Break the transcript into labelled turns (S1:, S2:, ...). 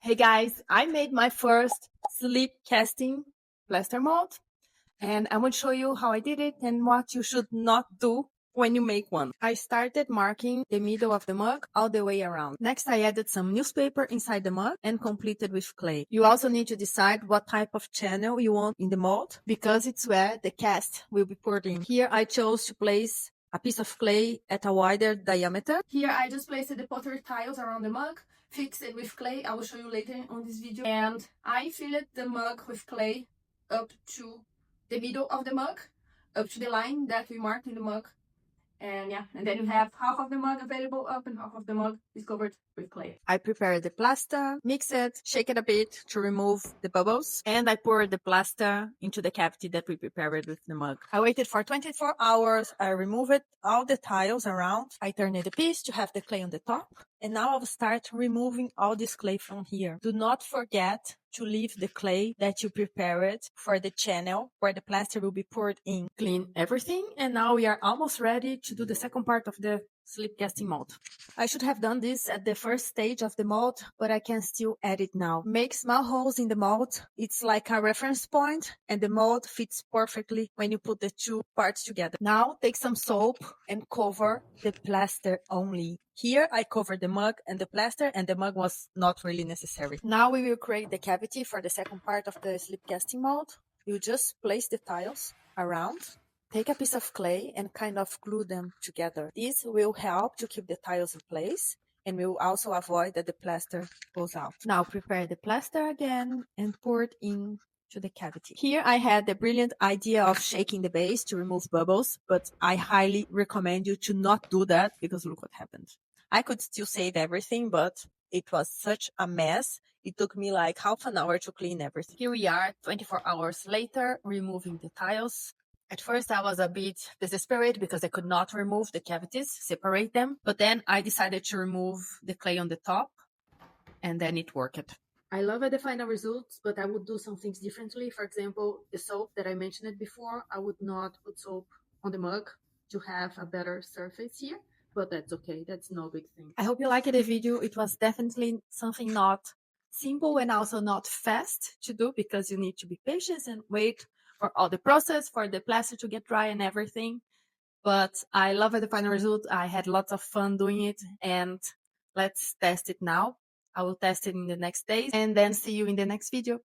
S1: Hey guys, I made my first slip casting plaster mold and I will show you how I did it and what you should not do when you make one. I started marking the middle of the mug all the way around. Next, I added some newspaper inside the mug and completed with clay. You also need to decide what type of channel you want in the mold because it's where the cast will be poured in. Here, I chose to place a piece of clay at a wider diameter. Here, I just placed the pottery tiles around the mug, fixed it with clay. I will show you later on this video. And I filled the mug with clay up to the middle of the mug, up to the line that we marked in the mug. And yeah, and then you have half of the mug available up and half of the mug is covered with clay. I prepared the plaster, mix it, shake it a bit to remove the bubbles, and I poured the plaster into the cavity that we prepared with the mug. I waited for 24 hours, I removed all the tiles around, I turned the piece to have the clay on the top, and now I will start removing all this clay from here. Do not forget to leave the clay that you prepared for the channel where the plaster will be poured in. Clean everything, and now we are almost ready to do the second part of the slip casting mold. I should have done this at the first stage of the mold, but I can still add it now. Make small holes in the mold. It's like a reference point, and the mold fits perfectly when you put the two parts together. Now take some soap and cover the plaster only. Here I covered the mug and the plaster, and the mug was not really necessary. Now we will create the cavity for the second part of the slip casting mold. You just place the tiles around. Take a piece of clay and kind of glue them together. This will help to keep the tiles in place and will also avoid that the plaster goes out. Now prepare the plaster again and pour it in to the cavity. Here I had the brilliant idea of shaking the base to remove bubbles, but I highly recommend you to not do that because look what happened. I could still save everything, but it was such a mess. It took me like half an hour to clean everything. Here we are 24 hours later, removing the tiles. At first, I was a bit desperate because I could not remove the cavities, separate them. But then I decided to remove the clay on the top, and then it worked. I love the final results, but I would do some things differently. For example, the soap that I mentioned before, I would not put soap on the mug to have a better surface here, but that's okay. That's no big thing. I hope you liked the video. It was definitely something not simple and also not fast to do because you need to be patient and wait for all the process, for the plaster to get dry and everything. But I love the final result. I had lots of fun doing it, and let's test it now. I will test it in the next days and then see you in the next video.